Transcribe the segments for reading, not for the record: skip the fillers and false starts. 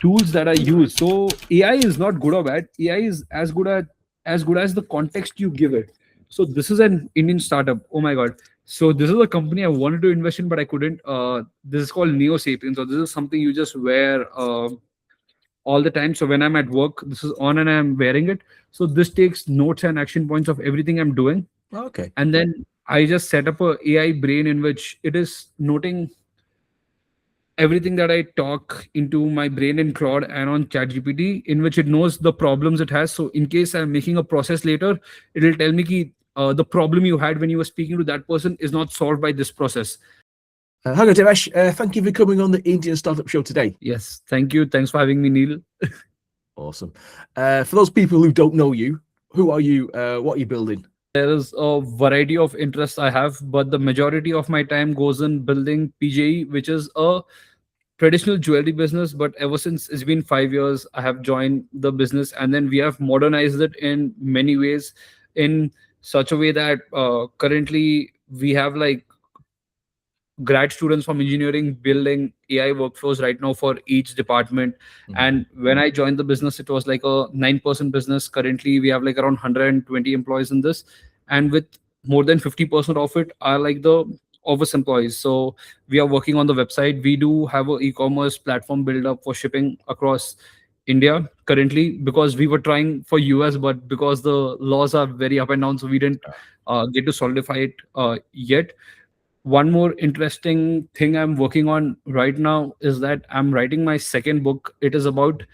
tools that I use. So AI is not good or bad. AI is as good as the context you give it. So this is an Indian startup. Oh my god. So this is a company I wanted to invest in, but I couldn't. This is called Neo Sapiens. So this is something you just wear all the time. So when I'm at work, this is on and I'm wearing it. So this takes notes and action points of everything I'm doing, Okay. and then I just set up a AI brain in which it is noting everything that I talk into my brain in Claude and on ChatGPT, in which it knows the problems it has. So in case I'm making a process later, it'll tell me ki, the problem you had when you were speaking to that person is not solved by this process. Hello, Devansh. Thank you for coming on the Indian Startup Show today. Yes, thank you. Thanks for having me, Neil. Awesome. For those people who don't know you, who are you? What are you building? There is a variety of interests I have, but the majority of my time goes in building PJE, which is a traditional jewelry business. But ever since it's been 5 years, I have joined the business, and then we have modernized it in many ways, in such a way that currently we have like grad students from engineering building AI workflows right now for each department. And when I joined the business, it was like a 9% business. Currently, we have like around 120 employees in this, and with more than 50% of it are like the office employees. So we are working on the website. We do have a e-commerce platform build up for shipping across India currently, because we were trying for US, but because the laws are very up and down, so we didn't get to solidify it yet. One more interesting thing I'm working on right now is that I'm writing my second book. It is about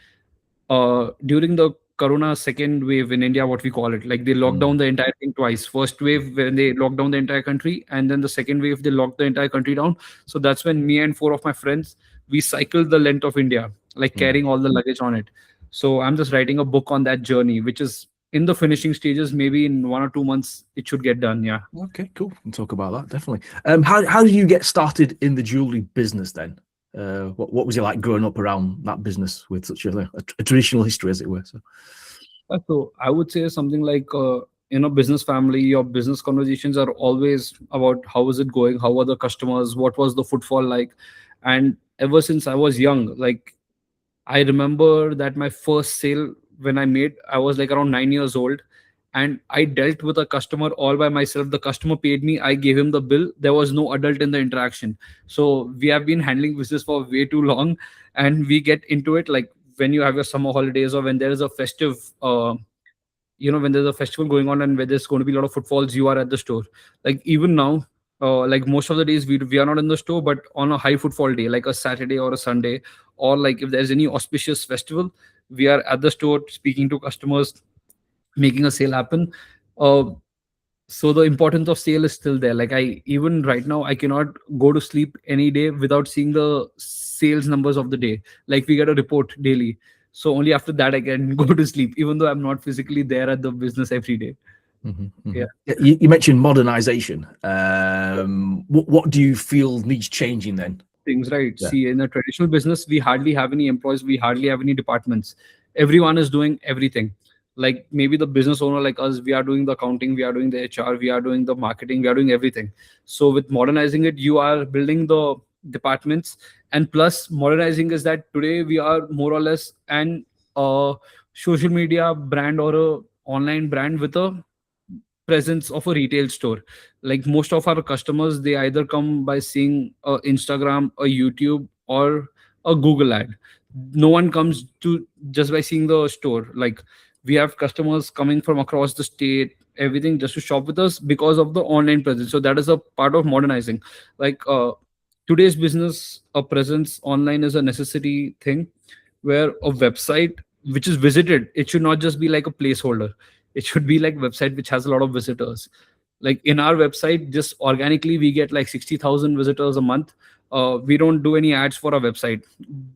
during the corona second wave in India, what we call it. Like they locked down the entire thing twice. First wave when they locked down the entire country, and then the second wave they locked the entire country down. So that's when me and four of my friends, we cycled the length of India, like carrying all the luggage on it. So I'm just writing a book on that journey, which is in the finishing stages. Maybe in 1 or 2 months it should get done. Yeah. Okay, cool. We'll talk about that definitely. How did you get started in the jewelry business then? What was it like growing up around that business with such a traditional history, as it were? So I would say something like in a business family, your business conversations are always about how is it going, how are the customers, what was the footfall like. And ever since I was young, like I remember that my first sale when I made, I was like around 9 years old, and I dealt with a customer all by myself. The customer paid me, I gave him the bill. There was no adult in the interaction. So we have been handling business for way too long, and we get into it like when you have your summer holidays, or when there is a festive when there's a festival going on and where there's going to be a lot of footfalls, you are at the store. Like even now, like most of the days we are not in the store, but on a high footfall day like a Saturday or a Sunday, or like if there's any auspicious festival, we are at the store speaking to customers, making a sale happen. uh, so the importance of sale is still there. Like I, even right now, I cannot go to sleep any day without seeing the sales numbers of the day. Like we get a report daily, so only after that I can go to sleep, even though I'm not physically there at the business every day. Yeah. You mentioned modernization. What do you feel needs changing then? Things, right? Yeah. See, in a traditional business, we hardly have any employees, we hardly have any departments. Everyone is doing everything. Like maybe the business owner like us, we are doing the accounting, we are doing the HR, we are doing the marketing, we are doing everything. So with modernizing it, you are building the departments. And plus modernizing is that today we are more or less an social media brand or a online brand with a presence of a retail store. Like most of our customers, they either come by seeing a Instagram, a YouTube, or a Google ad. No one comes to just by seeing the store. Like we have customers coming from across the state, everything, just to shop with us because of the online presence. So that is a part of modernizing. Like today's business, a presence online is a necessity thing, where a website which is visited, it should not just be like a placeholder. It should be like website which has a lot of visitors. Like in our website, just organically we get like 60,000 visitors a month. We don't do any ads for our website,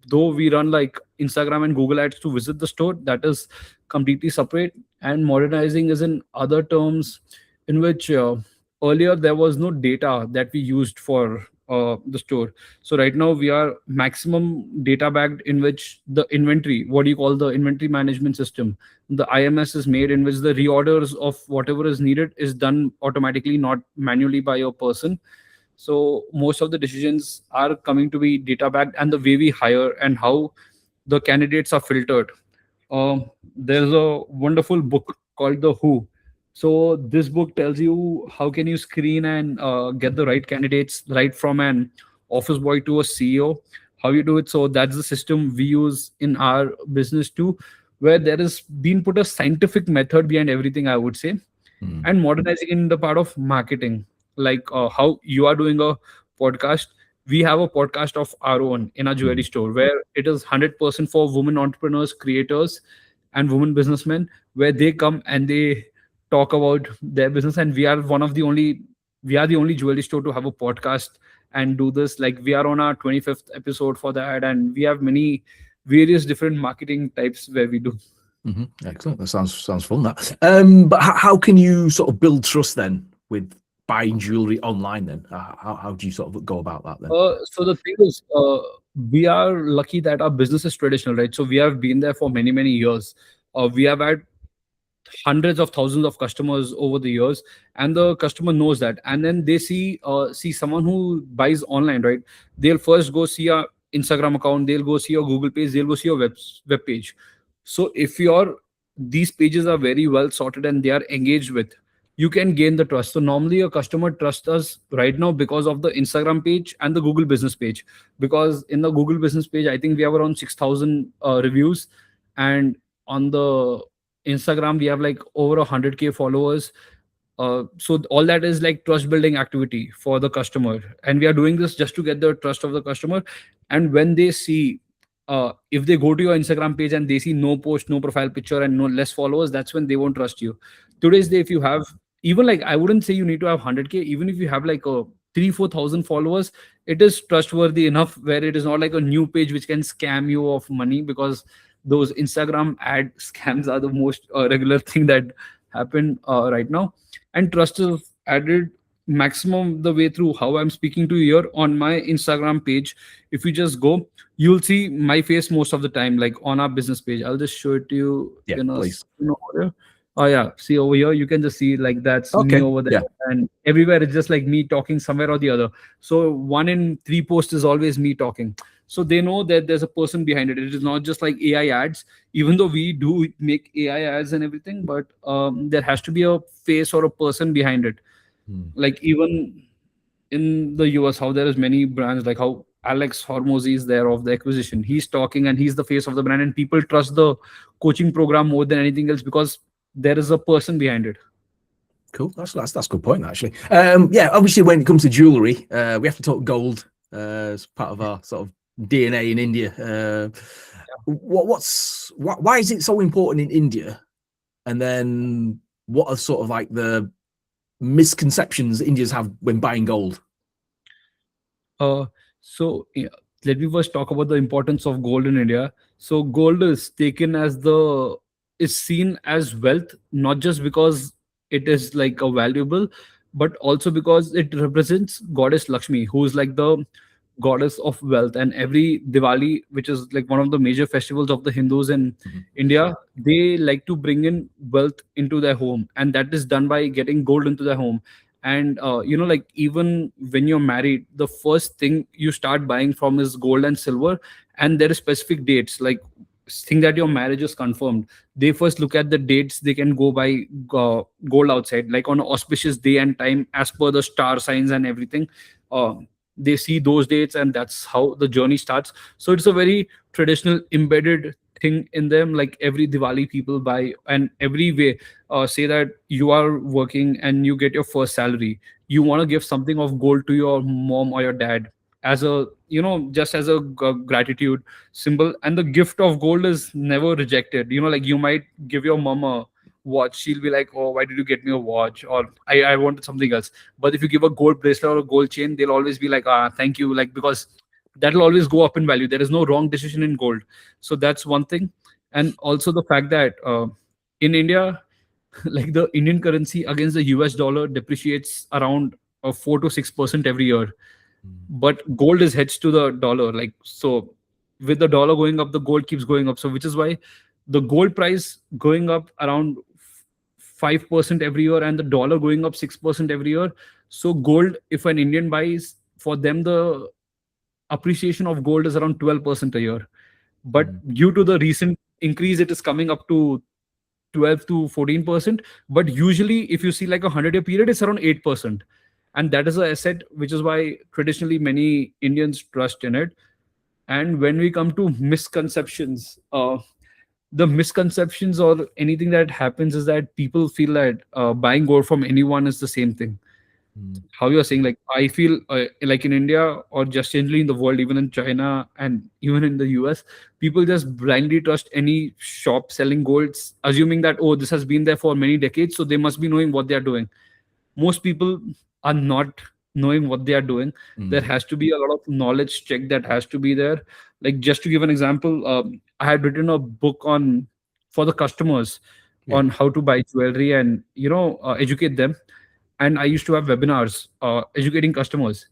though we run like Instagram and Google ads to visit the store. That is completely separate. And modernizing is in other terms, in which earlier there was no data that we used for the store. So right now we are maximum data backed, in which the inventory, what do you call the inventory management system, the IMS is made, in which the reorders of whatever is needed is done automatically, not manually by a person. So most of the decisions are coming to be data backed, and the way we hire and how the candidates are filtered. There's a wonderful book called The Who. So this book tells you how can you screen and get the right candidates right from an office boy to a CEO. How you do it. So that's the system we use in our business too, where there is been put a scientific method behind everything, I would say, Mm, and modernizing in the part of marketing, like how you are doing a podcast. We have a podcast of our own in our jewelry mm, store where it is 100% for women entrepreneurs, creators, and women businessmen, where they come and they talk about their business. And we are the only jewelry store to have a podcast and do this. Like, we are on our 25th episode for that, and we have many various different marketing types where we do. Excellent. That sounds fun. That. But how can you sort of build trust then with buying jewelry online? Then how do you sort of go about that then? So the thing is, we are lucky that our business is traditional, right? So we have been there for many, many years. We have had hundreds of thousands of customers over the years, and the customer knows that. And then they see someone who buys online, right? They'll first go see a Instagram account, they'll go see your Google page, they'll go see your web page. So if your these pages are very well sorted and they are engaged with, you can gain the trust. So normally a customer trusts us right now because of the Instagram page and the Google business page. Because in the Google business page, I think we have around 6,000 reviews, and on the Instagram we have like over 100K followers. So all that is like trust building activity for the customer, and we are doing this just to get the trust of the customer. And when they see, if they go to your Instagram page and they see no post, no profile picture, and no less followers, that's when they won't trust you. Today's day, if you have, even like, I wouldn't say you need to have 100K, even if you have like a 3 4 thousand followers, it is trustworthy enough where it is not like a new page which can scam you of money. Because those Instagram ad scams are the most regular thing that happen right now. And trust is added maximum the way through how I'm speaking to you here on my Instagram page. If you just go, you'll see my face most of the time, like on our business page. I'll just show it to you Yeah, in a please. over here. Oh yeah, see over here, you can just see like that's me Okay. over there, Yeah. and everywhere it's just like me talking somewhere or the other. So 1 in 3 posts is always me talking. So they know that there's a person behind it. It is not just like AI ads, even though we do make AI ads and everything, but there has to be a face or a person behind it. Mm. Like even in the US, how there is many brands, like how Alex Hormozy is there of the acquisition. He's talking and he's the face of the brand, and people trust the coaching program more than anything else because there is a person behind it. Cool. That's a good point actually. Yeah. Obviously, when it comes to jewelry, we have to talk gold as part of our sort of DNA in India. Why is it so important in India? And then what are sort of like the misconceptions Indians have when buying gold? Uh, so yeah, let me first talk about the importance of gold in India. So gold is taken as the is seen as wealth, not just because it is like a valuable, but also because it represents goddess Lakshmi, who is like the goddess of wealth. And every Diwali, which is like one of the major festivals of the Hindus in Mhm. India, they like to bring in wealth into their home, and that is done by getting gold into their home. And like even when you're married, the first thing you start buying from is gold and silver. And there are specific dates, like thing that your marriage is confirmed. They first look at the dates they can go buy gold outside, like on an auspicious day and time as per the star signs and everything. uh, they see those dates, and that's how the journey starts. So it's a very traditional embedded thing in them. Like every Diwali people buy, and every way, say that you are working and you get your first salary, you want to give something of gold to your mom or your dad as a, just as a gratitude symbol. And the gift of gold is never rejected. Like you might give your mom a watch, she'll be like, oh, why did you get me a watch? Or I wanted something else. But if you give a gold bracelet or a gold chain, they'll always be like, thank you, like, because that'll always go up in value. There is no wrong decision in gold. So that's one thing. And also the fact that in India, like the Indian currency against the US dollar depreciates around 4 to 6% every year. But gold is hedged to the dollar. Like, so with the dollar going up, the gold keeps going up. So which is why the gold price going up around 5% every year and the dollar going up 6% every year. So gold, if an Indian buys, for them the appreciation of gold is around 12% a year. But Mm, due to the recent increase, it is coming up to 12 to 14%. But usually, if you see like a 100-year period, it's around 8%. And that is a asset, which is why traditionally many Indians trust in it. And when we come to misconceptions, the misconceptions or anything that happens is that people feel that buying gold from anyone is the same thing. mm, How you're saying, like I feel like in India or just generally in the world, even in China and even in the US, people just blindly trust any shop selling golds, assuming that, oh, this has been there for many decades, so they must be knowing what they are doing. Most people are not knowing what they are doing. There mm. has to be a lot of knowledge check that has to be there. Like, just to give an example, I had written a book on for the customers Yeah. on how to buy jewelry and educate them. And I used to have webinars educating customers.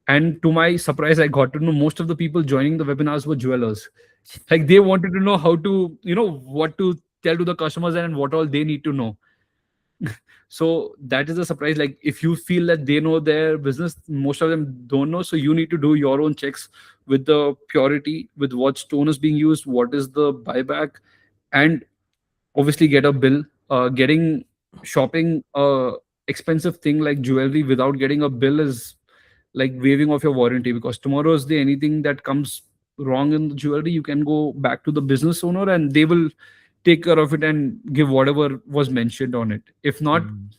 And to my surprise, I got to know most of the people joining the webinars were jewelers. Like, they wanted to know how to, what to tell to the customers and what all they need to know. So that is a surprise. Like, if you feel that they know their business, most of them don't know. So you need to do your own checks with the purity, with what stone is being used, what is the buyback, and obviously get a bill. Getting shopping expensive thing like jewelry without getting a bill is like waiving off your warranty, because tomorrow's day anything that comes wrong in the jewelry, you can go back to the business owner and they will take care of it and give whatever was mentioned on it. If not, Mm,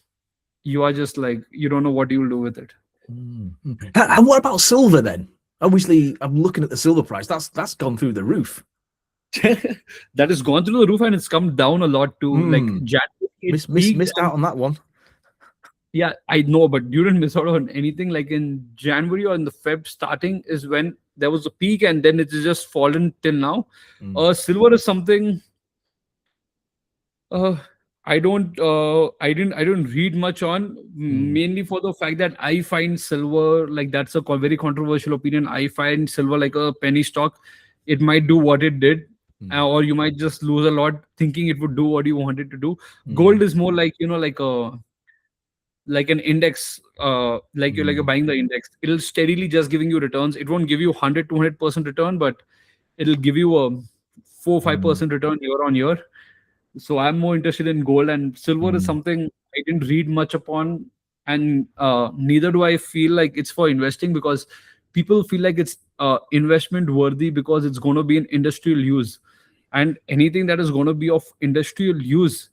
you are just like, you don't know what you will do with it. mm, mm. And what about silver then? Obviously, I'm looking at the silver price. That's gone through the roof. That has gone through the roof and it's come down a lot too. Like Mm. January, it peaked. Missed out on that one. Yeah, I know, but you didn't miss out on anything. Like in January or in the Feb starting is when there was a peak, and then it has just fallen till now. Mm, Silver is something uh, I don't read much on, mm, mainly for the fact that I find silver, like, that's a very controversial opinion. I find silver like a penny stock. It might do what it did, mm, or you might just lose a lot thinking it would do what you want it to do. mm, Gold is more like, like an index, like you're mm, buying the index. It'll steadily just giving you returns. It won't give you 100 200% return, but it'll give you a 4 mm, 5% return year on year. So I'm more interested in gold, and silver is mm, something I didn't read much upon. And neither do I feel like it's for investing, because people feel like it's investment worthy because it's going to be in industrial use. And anything that is going to be of industrial use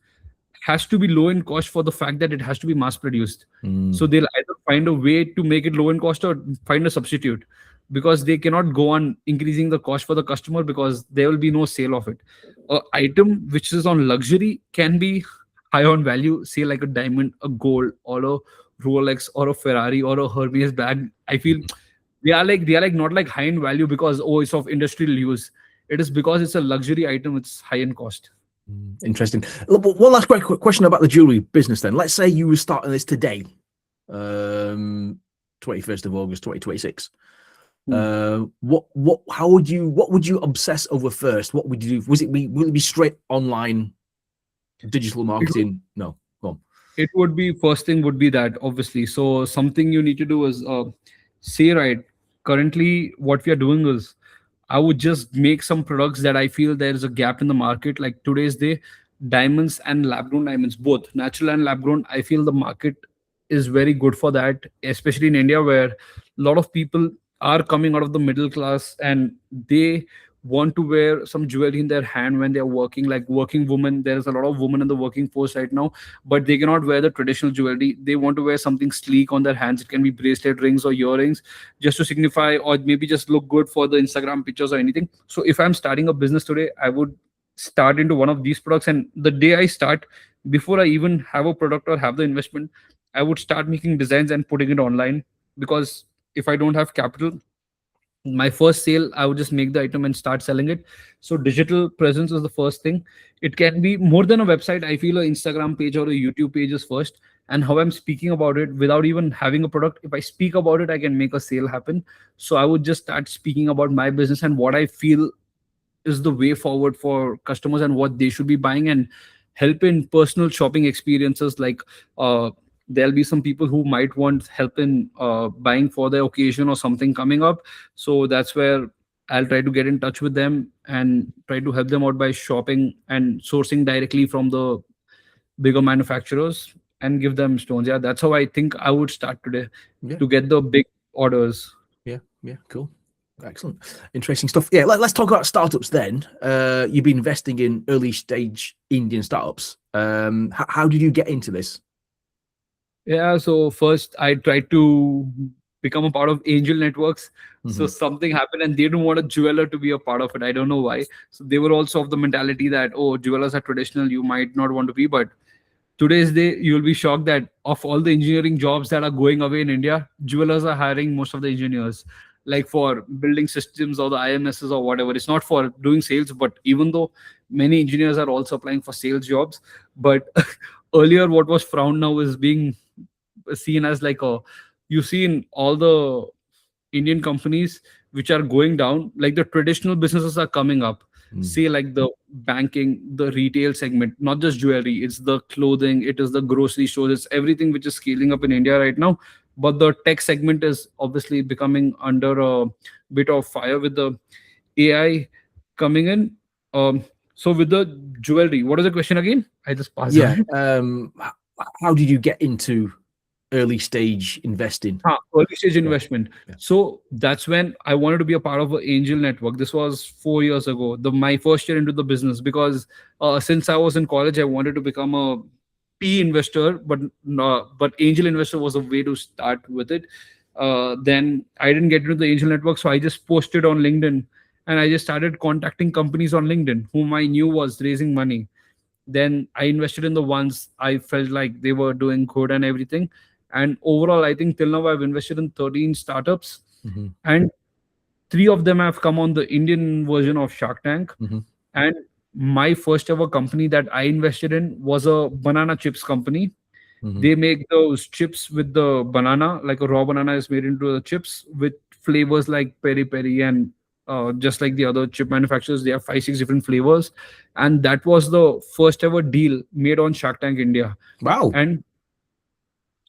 has to be low in cost for the fact that it has to be mass produced. So mm, they'll either find a way to make it low in cost or find a substitute, because they cannot go on increasing the cost for the customer because there will be no sale of it. A item which is on luxury can be high on value, say like a diamond, a gold, or a Rolex, or a Ferrari, or a Hermes bag. I feel they are like not like high in value because, oh, it's of industrial use. It is because it's a luxury item, it's high in cost. mm. Interesting. One last quick question about the jewelry business then. Let's say you were starting this today, 21st of August, 2026. What would you obsess over first? What would you do? Will it be straight online digital marketing? No, go on. It would be, first thing would be that, obviously. So something you need to do is say, right, currently what we are doing is I would just make some products that I feel there is a gap in the market. Like today's day, diamonds and lab grown diamonds, both natural and lab grown, I feel the market is very good for that, especially in India, where a lot of people are coming out of the middle class and they want to wear some jewelry in their hand when they're working, like working women. There's a lot of women in the working force right now, but they cannot wear the traditional jewelry. They want to wear something sleek on their hands. It can be bracelet, rings, or earrings, just to signify, or maybe just look good for the Instagram pictures or anything. So if I'm starting a business today, I would start into one of these products. And the day I start, before I even have a product or have the investment, I would start making designs and putting it online. Because if I don't have capital, my first sale, I would just make the item and start selling it. So digital presence is the first thing. It can be more than a website. I feel an Instagram page or a YouTube page is first, and how I'm speaking about it without even having a product. If I speak about it, I can make a sale happen. So I would just start speaking about my business and what I feel is the way forward for customers and what they should be buying, and help in personal shopping experiences. Like there'll be some people who might want help in buying for their occasion or something coming up. So that's where I'll try to get in touch with them and try to help them out by shopping and sourcing directly from the bigger manufacturers and give them stones. Yeah, that's how I think I would start today Yeah, to get the big orders. yeah, yeah. Cool. Excellent. Interesting stuff. Yeah, let's talk about startups then. You've been investing in early stage Indian startups. How did you get into this? Yeah, so first I tried to become a part of angel networks. So Hmm. something happened and they didn't want a jeweler to be a part of it. I don't know why. So they were also of the mentality that, oh, jewelers are traditional, you might not want to be. But today's day, you'll be shocked that of all the engineering jobs that are going away in India, jewelers are hiring most of the engineers, like for building systems or the IMSs or whatever. It's not for doing sales, but even though many engineers are also applying for sales jobs, but earlier what was frowned now is being seen as like a, you see in all the Indian companies which are going down, like the traditional businesses are coming up. Mm. Say like the banking, the retail segment, not just jewelry, it's the clothing, it is the grocery stores, it's everything which is scaling up in India right now. But the tech segment is obviously becoming under a bit of fire with the AI coming in. So with the jewelry, what is the question again? I just passed on Yeah. it. How did you get into early stage investing? Early stage Yeah. investment. Yeah. So that's when I wanted to be a part of an angel network. This was 4 years ago, the my first year into the business, because since I was in college, I wanted to become a P investor, but no, but angel investor was a way to start with it. Then I didn't get into the angel network, so I just posted on LinkedIn, and I just started contacting companies on LinkedIn whom I knew was raising money. Then I invested in the ones I felt like they were doing good and everything. And overall, I think till now I've invested in 13 startups, Hmm. and three of them have come on the Indian version of Shark Tank. Hmm. And my first ever company that I invested in was a banana chips company. Hmm. They make those chips with the banana, like a raw banana is made into the chips with flavors like peri peri and just like the other chip manufacturers, they have five, six different flavors. And that was the first ever deal made on Shark Tank India. Wow. And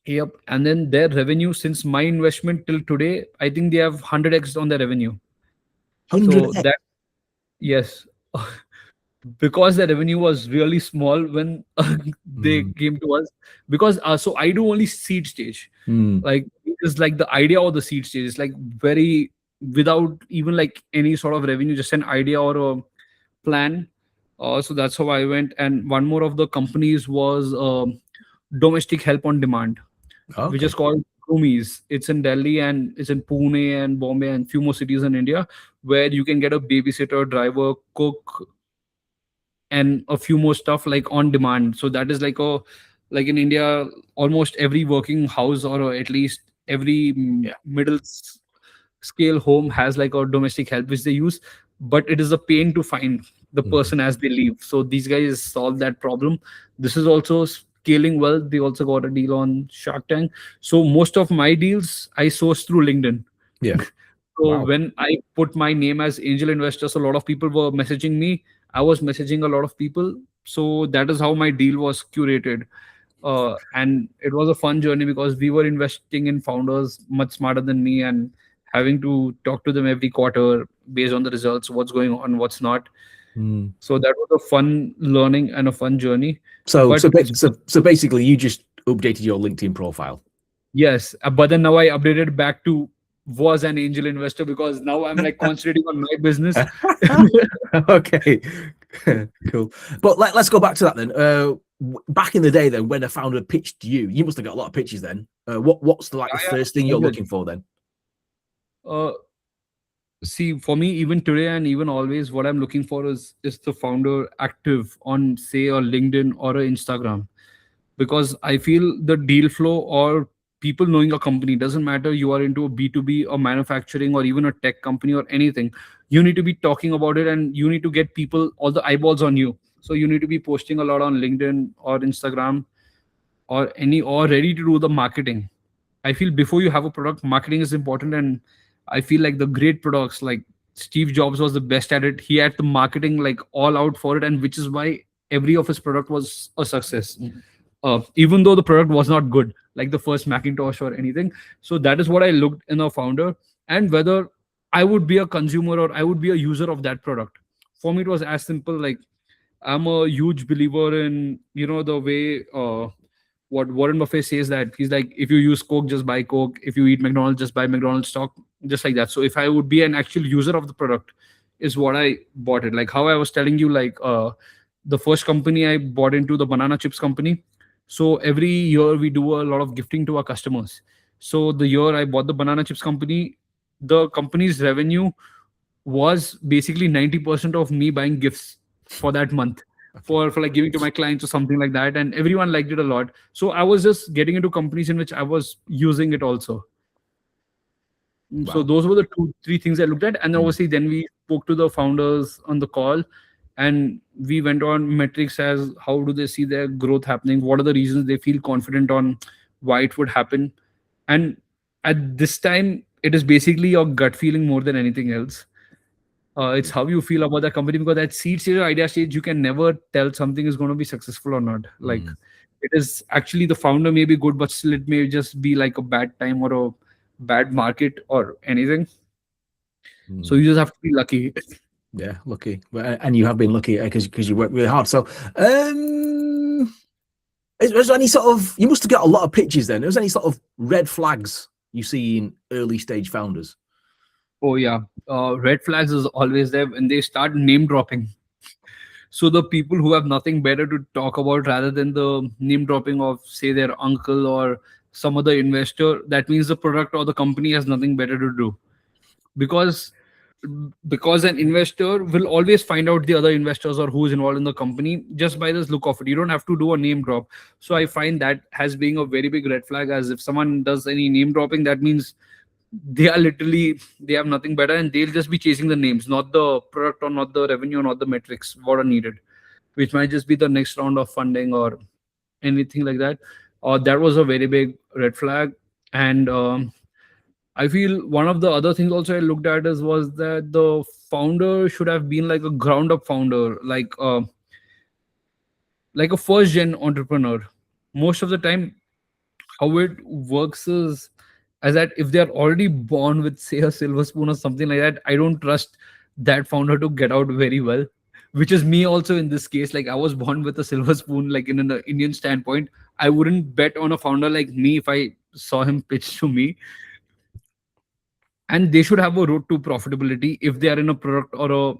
yep, and then their revenue since my investment till today, I think they have 100x on their revenue. So 100x. that, yes, because the revenue was really small when they Mm. came to us. Because so I do only seed stage, Mm. like it is like the idea or the seed stage is like very without even like any sort of revenue, just an idea or a plan. So that's how I went. And one more of the companies was domestic help on demand, which Okay. is called Roomies. It's in Delhi and it's in Pune and Bombay and few more cities in India, where you can get a babysitter, driver, cook, and a few more stuff like on demand. So that is like a, like in India, almost every working house or at least every Yeah. scale home has like a domestic help which they use, but it is a pain to find the Mhm. person as they leave. So these guys solve that problem. This is also scaling well. They also got a deal on Shark Tank. So most of my deals I source through LinkedIn. Yeah. So Wow. when I put my name as angel investors, a lot of people were messaging me. I was messaging a lot of people. So that is how my deal was curated. And it was a fun journey because we were investing in founders much smarter than me and having to talk to them every quarter based on the results, what's going on, what's not. Mm. So that was a fun learning and a fun journey. So, But so, it's, ba- so, so basically, you just updated your LinkedIn profile. yes, but then now I updated back to was an angel investor because now I'm like concentrating on my business. Okay, cool. But let's go back to that then. Back in the day, then, when a founder pitched you, you must have got a lot of pitches then. What's the Yeah, first thing yeah, you're always. looking for then? Uh, See, for me, even today and even always, what I'm looking for is the founder active on, say, a LinkedIn or a Instagram, because I feel the deal flow or people knowing a company doesn't matter. You are into a B2B or manufacturing or even a tech company or anything. You need to be talking about it and you need to get people all the eyeballs on you. So you need to be posting a lot on LinkedIn or Instagram or any or ready to do the marketing. I feel before you have a product, marketing is important. And I feel like the great products like Steve Jobs was the best at it. He had the marketing like all out for it, and which is why every of his product was a success, even though the product was not good, like the first Macintosh or anything. So that is what I looked in a founder, and whether I would be a consumer or I would be a user of that product. For me, it was as simple like I'm a huge believer in, the way what Warren Buffett says, that he's like, if you use Coke, just buy Coke. If you eat McDonald's, just buy McDonald's stock, just like that. So if I would be an actual user of the product, is what I bought it. Like how I was telling you, like the first company I bought into, the banana chips company. So every year we do a lot of gifting to our customers. So the year I bought the banana chips company, the company's revenue was basically 90% of me buying gifts for that month, Okay. for like giving to my clients or something like that, and everyone liked it a lot. So I was just getting into companies in which I was using it also. So Wow. those were the two three things I looked at, and Mm, obviously then we spoke to the founders on the call, and we went on metrics as how do they see their growth happening, what are the reasons they feel confident on why it would happen. And at this time it is basically your gut feeling more than anything else. It's how you feel about the company, because at seed stage or idea stage, you can never tell something is going to be successful or not. Like mm, it is actually, the founder may be good, but still it may just be like a bad time or a bad market or anything. So mm. you just have to be lucky. Yeah, lucky. And you have been lucky because you work really hard. So, is there any sort of, you must have got a lot of pitches then. Is there any sort of red flags you see in early stage founders? Oh yeah, red flags is always there when they start name dropping. So the people who have nothing better to talk about rather than the name dropping of, say, their uncle or some other investor, that means the product or the company has nothing better to do. Because because an investor will always find out the other investors or who's involved in the company just by this look of it. You don't have to do a name drop. So I find that has being a very big red flag, as if someone does any name dropping, that means they have nothing better, and they'll just be chasing the names, not the product or not the revenue or not the metrics what are needed, which might just be the next round of funding or anything like that. Or that was a very big red flag. And I feel one of the other things also I looked at is was that the founder should have been like a ground up founder, like a first gen entrepreneur. Most of the time, how it works is as that if they are already born with, say, a silver spoon or something like that, I don't trust that founder to get out very well. Which is me also in this case. Like I was born with a silver spoon, like in an Indian standpoint. I wouldn't bet on a founder like me if I saw him pitch to me. And they should have a road to profitability if they are in a product or a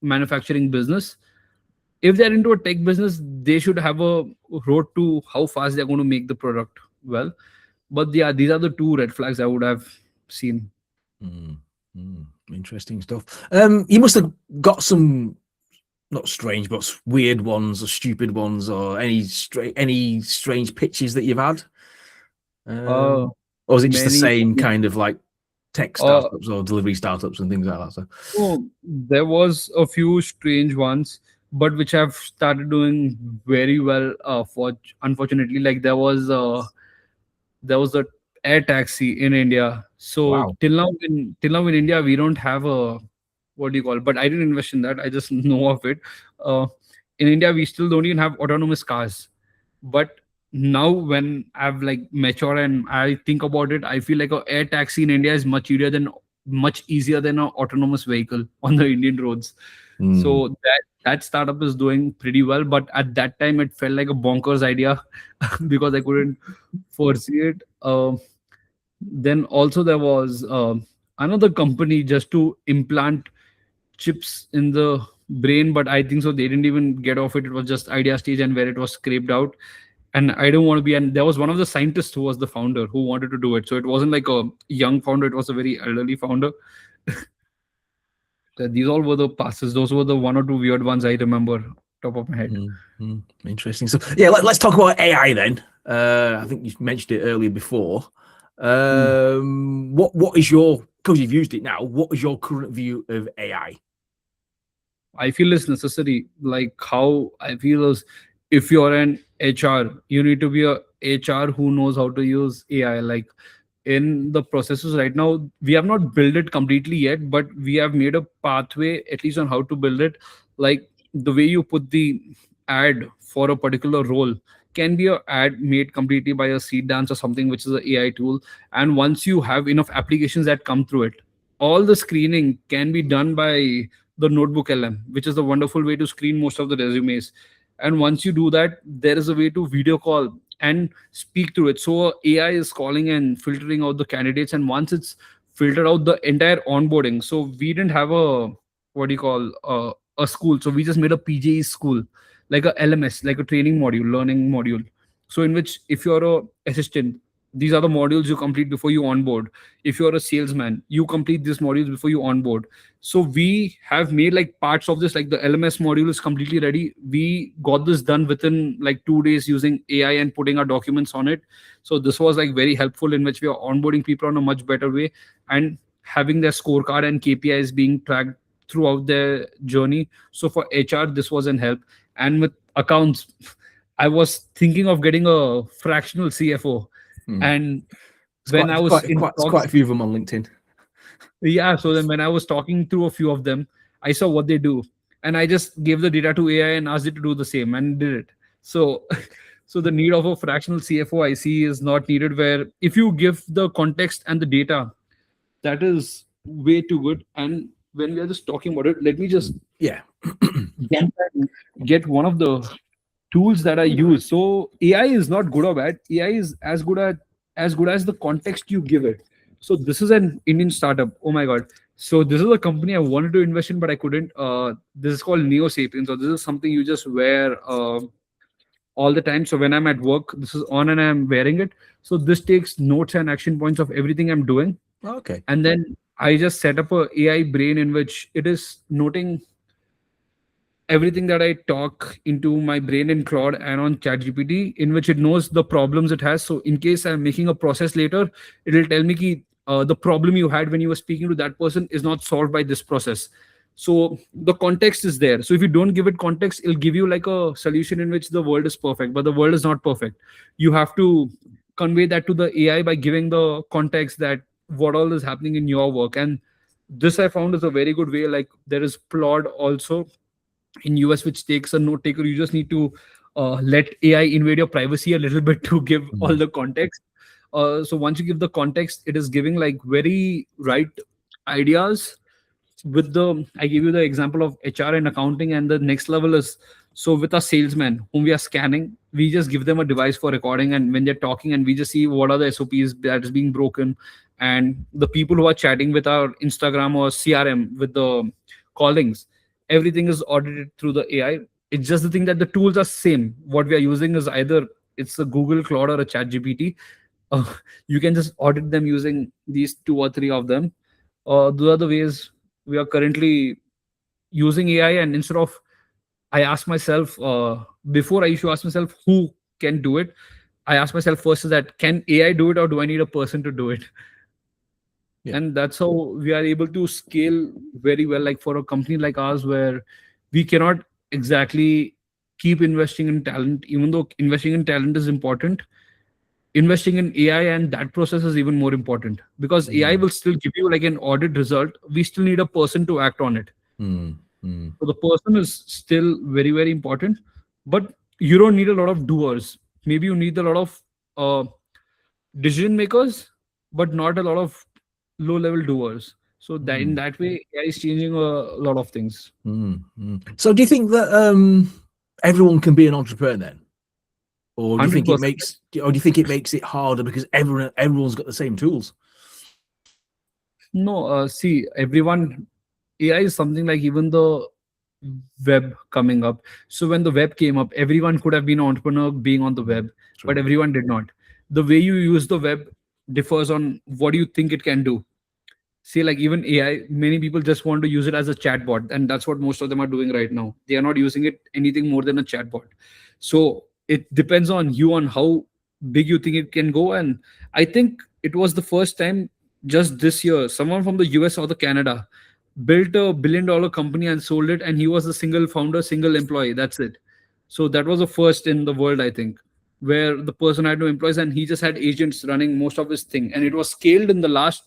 manufacturing business. If they're into a tech business, they should have a road to how fast they're going to make the product well. But yeah, these are the two red flags I would have seen. Mm, interesting stuff. You must have got some not strange, but weird ones or stupid ones, or any strange pitches that you've had. uh Or is it just the Many. same kind of like tech uh startups or delivery startups and things like that? So, so there was a few strange ones, but which have started doing very well, for unfortunately. Like there was a air taxi in India. So wow. till now in India we don't have a, what do you call it? But I didn't invest in that. I just know of it. Uh, in India we still don't even have autonomous cars. But now when I've like matured and I think about it, I feel like a air taxi in India is much easier than an autonomous vehicle on the Indian roads. Mm, So that startup is doing pretty well, but at that time it felt like a bonkers idea because I couldn't foresee it. Then also there was another company just to implant chips in the brain, but I think so they didn't even get off it. It was just idea stage and where it was scraped out. And I don't want to be. And there was one of the scientists who was the founder who wanted to do it. So it wasn't like a young founder; it was a very elderly founder. So these all were the passes. Those were the one or two weird ones I remember top of my head. interesting. So, yeah, let's talk about AI then. I think you mentioned it earlier before. Hmm. What is your, because you've used it now, what is your current view of AI? I feel it's necessary. Like how I feel is, if you're an HR, you need to be a HR who knows how to use AI. Like in the processes right now, we have not built it completely yet, but we have made a pathway at least on how to build it. Like the way you put the ad for a particular role can be a ad made completely by a seed dance or something, which is a AI tool. And once you have enough applications that come through it, all the screening can be done by the notebook LM, which is the wonderful way to screen most of the resumes. And once you do that, there is a way to video call and speak through it. So AI is calling and filtering out the candidates, and once it's filtered out the entire onboarding. So we didn't have a, what do you call, a school. So we just made a PGE school, like a LMS, like a training module, learning module. So in which, if you're a assistant, these are the modules you complete before you onboard. If you're a salesman, you complete these modules before you onboard. So we have made like parts of this, like the LMS module is completely ready. We got this done within like 2 days using AI and putting our documents on it. So this was like very helpful, in which we are onboarding people on a much better way and having their scorecard and KPIs being tracked throughout their journey. So for HR, this was an help. And with accounts, I was thinking of getting a fractional CFO. Hmm. And It's when I was in quite talks, a few of them on LinkedIn. yeah, so then when I was talking through a few of them, I saw what they do. And I just gave the data to AI and asked it to do the same and did it. So so the need of a fractional CFO I see is not needed, where if you give the context and the data, that is way too good. And when we are just talking about it, let me just Yeah. get get one of the tools that I use. So AI is not good or bad. AI is as good as the context you give it. So this is an Indian startup. Oh my god. So this is a company I wanted to invest in, but I couldn't. This is called Neo Sapiens. So this is something you just wear all the time. So when I'm at work, this is on and I'm wearing it. So this takes notes and action points of everything I'm doing, Okay. and then I just set up a AI brain in which it is noting everything that I talk into my brain in Claude and on ChatGPT, in which it knows the problems it has. So in case I'm making a process later, it'll tell me ki, the problem you had when you were speaking to that person is not solved by this process. So the context is there. So if you don't give it context, it'll give you like a solution in which the world is perfect, but the world is not perfect. You have to convey that to the AI by giving the context that what all is happening in your work. And this I found is a very good way. Like there is Plod also in US, which takes a note taker. You just need to let AI invade your privacy a little bit to give all Mm. the context. So once you give the context, it is giving like very right ideas. With the, I give you the example of HR and accounting, and the next level is, so with a salesman whom we are scanning, we just give them a device for recording, and when they're talking, and we just see what are the SOPs that is being broken. And the people who are chatting with our Instagram or CRM with the callings, everything is audited through the AI. It's just the thing that the tools are same. What we are using is either it's a Google Cloud or a Chat GPT. uh, you can just audit them using these two or three of them. Those are the ways we are currently using AI. And instead of, I ask myself, before I used to ask myself who can do it, I ask myself first is that, can AI do it or do I need a person to do it? Yeah. And that's how we are able to scale very well. Like for a company like ours, where we cannot exactly keep investing in talent, even though investing in talent is important, investing in AI and that process is even more important, because AI Mm. will still give you like an audit result. We still need a person to act on it. Mm. Mm. So the person is still very, very important, but you don't need a lot of doers. Maybe you need a lot of decision makers, but not a lot of low level doers. So that in Mm. that way, AI is changing a lot of things. Mm. Mm. So do you think that everyone can be an entrepreneur then? Or do you think it 100%. makes or do you think it makes it harder because everyone's got the same tools? No, see, everyone, AI is something like even the web coming up. So when the web came up, everyone could have been an entrepreneur being on the Mm. web, but True. everyone did not. The way you use the web differs on what do you think it can do. See, like even AI, many people just want to use it as a chatbot, and that's what most of them are doing right now. They are not using it anything more than a chatbot. So it depends on you on how big you think it can go. And I think it was the first time just this year someone from the US or the Canada built a $1 billion company and sold it, and he was a single founder, single employee. That's it. So that was the first in the world, I think, where the person had no employees and he just had agents running most of his thing, and it was scaled in the last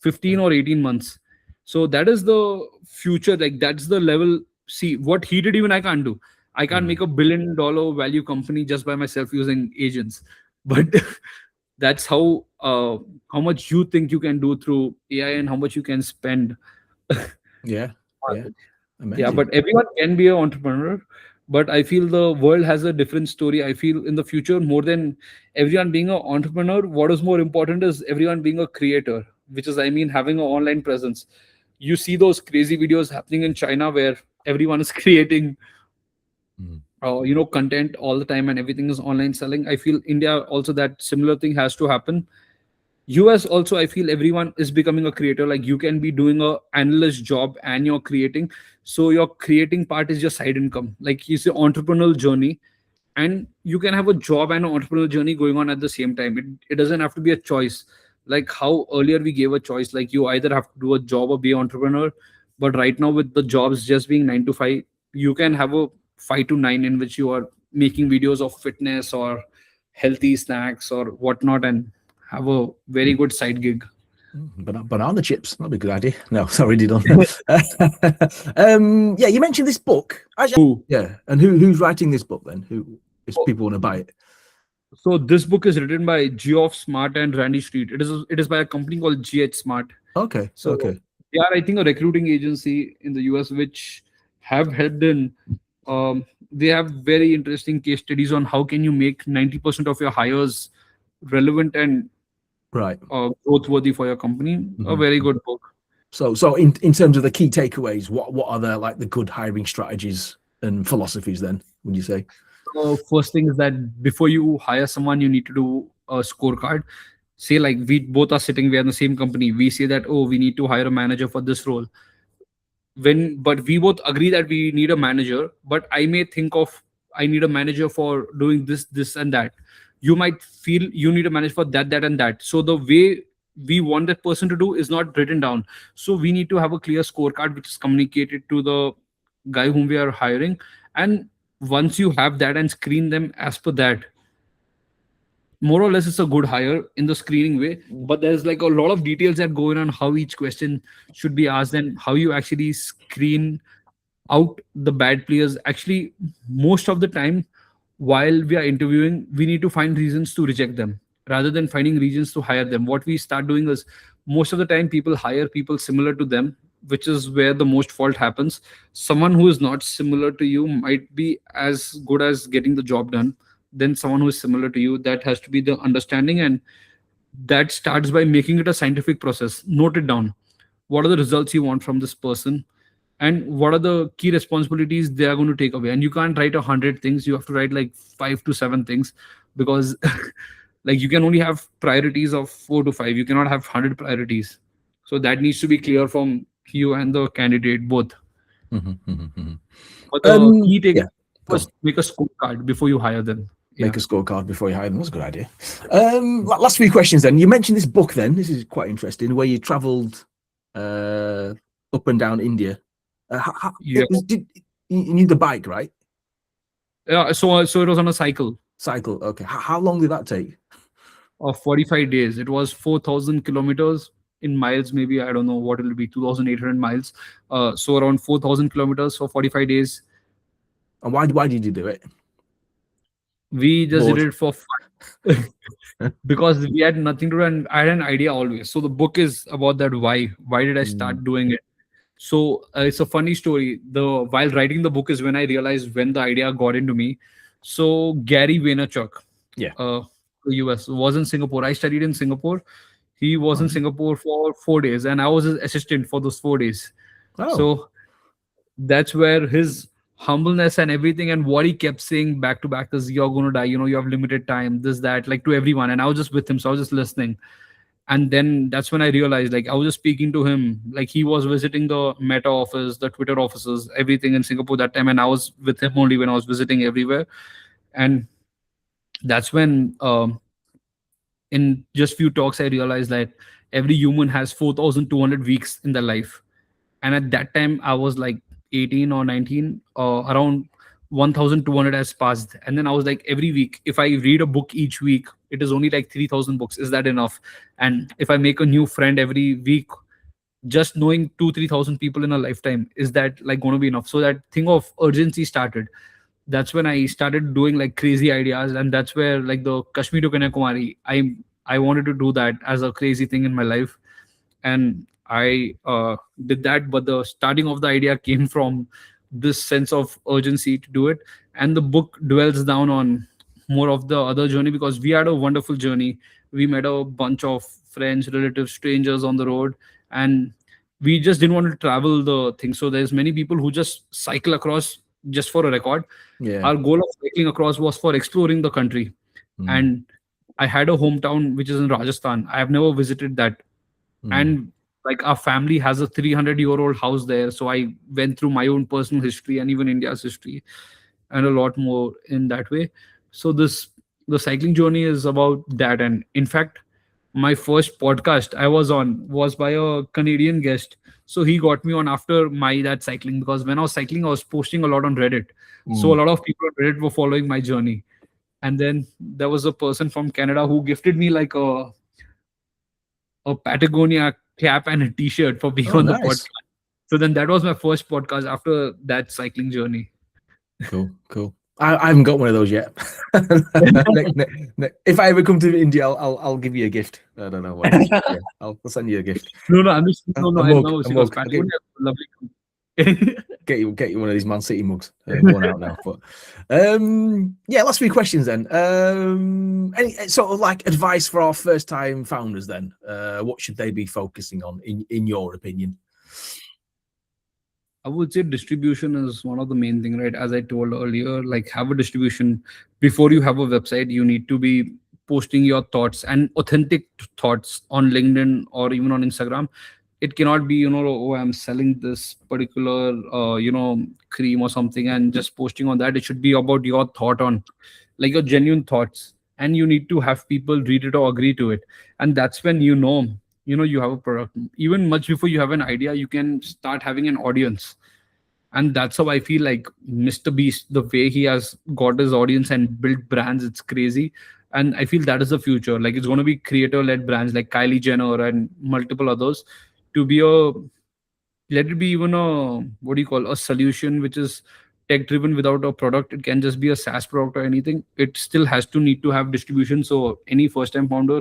15 or 18 months. So that is the future. Like that's the level. See what he did, even I can't do. I can't make Mm. $1 billion value company just by myself using agents. But that's how much you think you can do through AI and how much you can spend. Yeah, yeah, Yeah, amazing. but everyone can be an entrepreneur. But I feel the world has a different story. I feel in the future, more than everyone being an entrepreneur, what is more important is everyone being a creator, which is, I mean, having an online presence. You see those crazy videos happening in China where everyone is creating, Mm. content all the time and everything is online selling. I feel India also that similar thing has to happen. US also, I feel everyone is becoming a creator. Like you can be doing a analyst job and you're creating. So your creating part is your side income. Like it's an entrepreneurial journey, and you can have a job and an entrepreneurial journey going on at the same time. It doesn't have to be a choice. Like how earlier we gave a choice, like you either have to do a job or be an entrepreneur. But right now with the jobs just being 9 to 5, you can have a 5 to 9 in which you are making videos of fitness or healthy snacks or whatnot and have a very good side gig. Banana chips, that'd be a good idea. No, sorry, did on. Yeah, you mentioned this book. Actually, Who? yeah, and who's writing this book then? Who, if people want to buy it? So this book is written by Geoff Smart and Randy Street. It is by a company called GH Smart. Okay, So okay, they are, I think, a recruiting agency in the US which have helped in. They have very interesting case studies on how can you make 90% of your hires relevant and right. growth worthy for your company. A Mhm. very good book. So in terms of the key takeaways, what are the like the good hiring strategies and philosophies then? Would you say? So first thing is that before you hire someone, you need to do a scorecard. Say like we both are sitting, we are in the same company. We say that, oh, we need to hire a manager for this role. But we both agree that we need a manager, but I may think of, I need a manager for doing this and that. You might feel you need a manager for that and that. So the way we want that person to do is not written down. So we need to have a clear scorecard which is communicated to the guy whom we are hiring. And once you have that and screen them as per that, more or less it's a good hire in the screening way. But there's like a lot of details that go in on how each question should be asked and how you actually screen out the bad players. Actually, most of the time while we are interviewing, we need to find reasons to reject them rather than finding reasons to hire them. What we start doing is, most of the time people hire people similar to them, which is where the most fault happens. Someone who is not similar to you might be as good as getting the job done than someone who is similar to you. That has to be the understanding, and that starts by making it a scientific process. Note it down. What are the results you want from this person, and what are the key responsibilities they are going to take away? And you can't write 100 things. You have to write like 5 to 7 things, because like you can only have priorities of 4 to 5. You cannot have 100 priorities. So that needs to be clear from you and the candidate both. Mhm, mhm, mhm. But the key take Yeah, go on. first, make a scorecard before you hire them. Make Yeah. a scorecard before you hire them. That's a good idea. Last few questions then. You mentioned this book then. This is quite interesting, where you travelled up and down India. Yeah. You need the bike, right? Yeah. So it was on a cycle Cycle. Okay. How long did that take? of 45 days. It was 4,000 kilometers in miles. Maybe I don't know what it will be, 2,800 miles. So around 4,000 kilometers for 45 days. And why did you do it? We just did Bored. it for fun. Because we had nothing to do and I had an idea always. So the book is about that why. Why did I Mm, start doing it? So it's a funny story. The While writing the book is when I realized when the idea got into me. So Gary Vaynerchuk, yeah. uh, US, was in Singapore. I studied in Singapore. He was Oh, in yeah. Singapore for 4 days, and I was his assistant for those 4 days. Oh. So that's where his humbleness and everything and what he kept saying back to back is, you're going to die, you have limited time, this that, like to everyone. And I was just with him, so I was just listening. And then that's when I realized, like, I was just speaking to him, like he was visiting the Meta office, the Twitter offices, everything in Singapore that time, and I was with him only when I was visiting everywhere. And that's when in just few talks I realized that every human has 4,200 weeks in their life. And at that time I was like 18 or 19. Around 1,200 has passed, and then I was like, every week if I read a book each week, it is only like 3,000 books. Is that enough? And if I make a new friend every week, just knowing 2 3,000 people in a lifetime, is that like going to be enough? So that thing of urgency started. that's when I started doing like crazy ideas, and that's where like the Kashmir to Kanyakumari, I wanted to do that as a crazy thing in my life, and I did that. But the starting of the idea came from this sense of urgency to do it, and the book dwells down on more of the other journey, because we had a wonderful journey. We met a bunch of friends, relatives, strangers on the road, and we just didn't want to travel the thing. So there's many people who just cycle across just for a record. Yeah. Our goal of cycling across was for exploring the country. Mm, And I had a hometown which is in Rajasthan. I have never visited that. mm, And like our family has a 300-year-old house there. So I went through my own personal history and even India's history and a lot more in that way. So the cycling journey is about that. And in fact, my first podcast I was on was by a Canadian guest. So he got me on after my that cycling, because when I was cycling, I was posting a lot on Reddit. So a mm. lot of people on Reddit were following my journey. And then there was a person from Canada who gifted me like a Patagonia cap and a t-shirt for being Oh, on the podcast. nice. So then that was my first podcast after that cycling journey. Cool, cool. I haven't got one of those yet. If I ever come to India, I'll give you a gift. I don't know what it is. Yeah, I'll send you a gift. No, no, I'm just no, no, A I mug, know a because mug. I'll Patagonia is a lovely. get you one of these Man City mugs. Worn out now, but yeah. Last few questions then. Any sort of like advice for our first time founders then? What should they be focusing on in your opinion? I would say distribution is one of the main thing, right? As I told earlier, like have a distribution before you have a website. You need to be posting your thoughts and authentic thoughts on LinkedIn or even on Instagram. It cannot be, oh, I'm selling this particular, cream or something and just posting on that. It should be about your thought on, like your genuine thoughts, and you need to have people read it or agree to it, and that's when you have a product. Even much before you have an idea, you can start having an audience. And that's how I feel like Mr. Beast, the way he has got his audience and built brands, it's crazy. And I feel that is the future. Like it's going to be creator led brands like Kylie Jenner and multiple others, to be a, let it be even a, what do you call, a solution which is tech driven without a product. It can just be a SaaS product or anything. It still has to need to have distribution. So any first time founder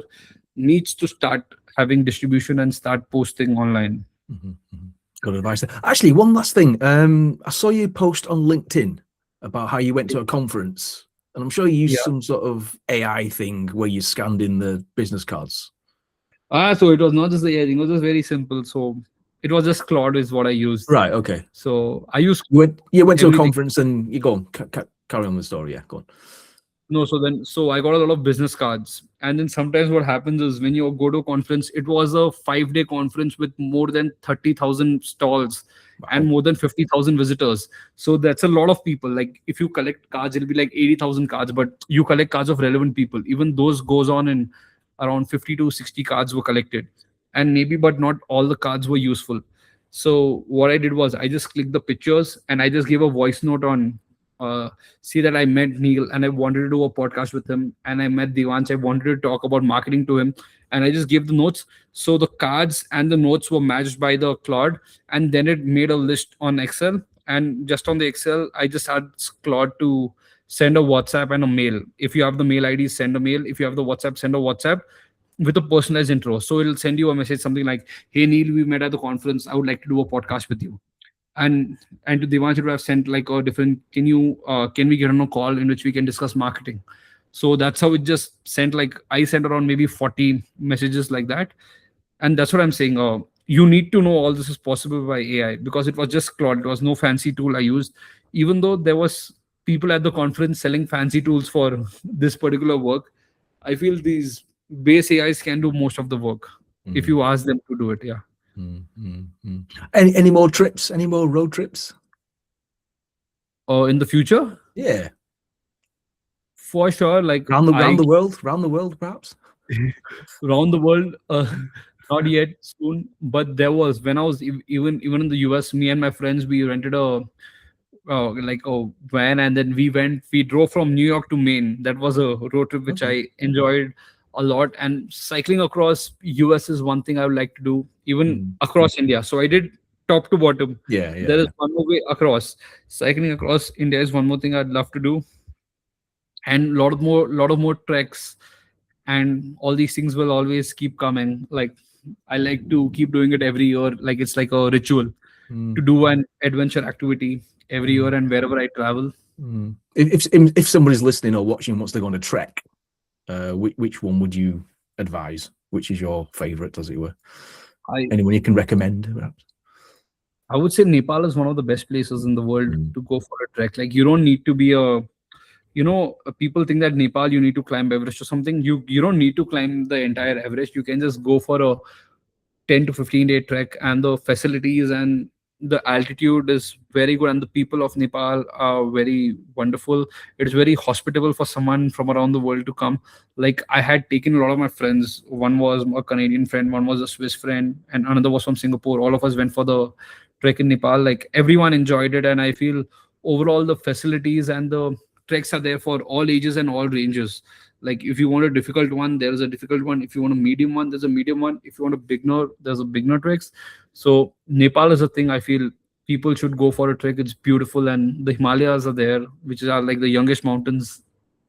needs to start having distribution and start posting online. Mm-hmm, mm-hmm. Good advice there. Actually, one last thing. I saw you post on LinkedIn about how you went to a conference, and I'm sure you used Yeah. some sort of AI thing where you scanned in the business cards. So it was not just the AI thing, it was just very simple. So it was just Claude is what I used. Right. Okay. So I use You went to a everything. conference and you go on. Carry on the story. Yeah. Go on. No, so I got a lot of business cards. And then sometimes what happens is when you go to a conference, it was a 5-day conference with more than 30,000 stalls and Wow. more than 50,000 visitors. So that's a lot of people. Like if you collect cards, it'll be like 80,000 cards, but you collect cards of relevant people. Even those goes on, and around 50 to 60 cards were collected. And maybe, but not all the cards were useful. So what I did was I just clicked the pictures and I just gave a voice note on, see that I met Neil and I wanted to do a podcast with him, and I met Devansh. I wanted to talk about marketing to him, and I just gave the notes. So the cards and the notes were matched by the Claude, and then it made a list on Excel. And just on the Excel, I just asked Claude to send a WhatsApp and a mail. If you have the mail ID, send a mail. If you have the WhatsApp, send a WhatsApp with a personalized intro. So it'll send you a message, something like, "Hey Neil, we met at the conference. I would like to do a podcast with you." And to Devansh, it would have sent like a different, can we get on a call in which we can discuss marketing? So that's how it just sent. Like I sent around maybe 40 messages like that. And that's what I'm saying. You need to know all this is possible by AI, because it was just Claude. It was no fancy tool I used, even though there was people at the conference selling fancy tools for this particular work. I feel these base AIs can do most of the work if you ask them to do it. Yeah. Any more trips? Any more road trips? In the future, Yeah. for sure. Like Round the world, perhaps. around the world, not yet, soon. But there was, when I was even in the US, me and my friends, we rented a like a van, and then we drove from New York to Maine. That was a road trip which Okay. I enjoyed a lot. And cycling across US is one thing I would like to do, even across India. So I did top to bottom. Yeah, yeah, There is yeah. one more way across. Cycling across India is one more thing I'd love to do, and lot of more treks, and all these things will always keep coming. Like, I like to keep doing it every year. Like, it's like a ritual Mm, to do an adventure activity every year, mm, and wherever I travel. mm. If somebody's listening or watching and wants to go on a trek, which one would you advise? Which is your favourite, as it were? I Anyone you can recommend, perhaps? I would say Nepal is one of the best places in the world Mm, to go for a trek. Like, you don't need to be a, people think that Nepal you need to climb Everest or something. You don't need to climb the entire Everest. You can just go for a 10 to 15-day trek, and the facilities and the altitude is very good, and the people of Nepal are very wonderful. It's very hospitable for someone from around the world to come. Like, I had taken a lot of my friends. One was a Canadian friend, one was a Swiss friend, and another was from Singapore. All of us went for the trek in Nepal. Like, everyone enjoyed it, and I feel overall the facilities and the treks are there for all ages and all ranges. Like, if you want a difficult one, there is a difficult one. If you want a medium one, there's a medium one. If you want a beginner, there's a beginner treks. So Nepal is a thing I feel people should go for a trek. It's beautiful, and the Himalayas are there, which are like the youngest mountains.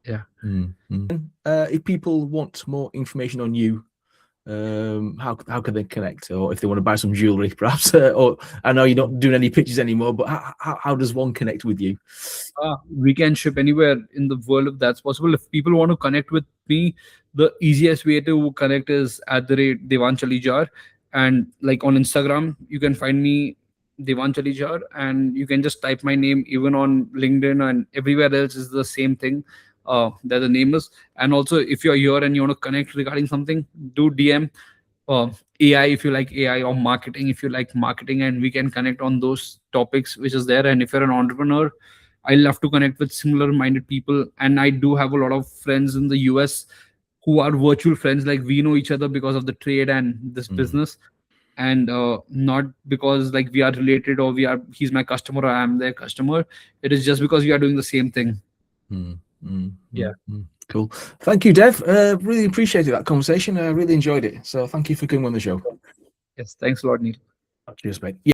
Yeah. mm, mm. If people want more information on you, how can they connect? Or if they want to buy some jewellery, perhaps? Or I know you're not doing any pictures anymore, but how does one connect with you? We can ship anywhere in the world if that's possible. If people want to connect with me, the easiest way to connect is at the rate Devansh Alijar. And like on Instagram, you can find me Devansh Alijar, and you can just type my name. Even on LinkedIn and everywhere else is the same thing. That the name is. And also, if you're here and you want to connect regarding something, do DM uh, AI if you like AI, or marketing if you like marketing, and we can connect on those topics which is there. And if you're an entrepreneur, I love to connect with similar minded people, and I do have a lot of friends in the US who are virtual friends. Like, we know each other because of the trade and this Mm, business, and not because like we are related, or we are he's my customer or I'm their customer. It is just because we are doing the same thing. mm, mm, Yeah. mm, mm. Cool. Thank you, Dev. Really appreciated that conversation. I really enjoyed it. So thank you for coming on the show. Yes, thanks a lot, Neil. Cheers, mate.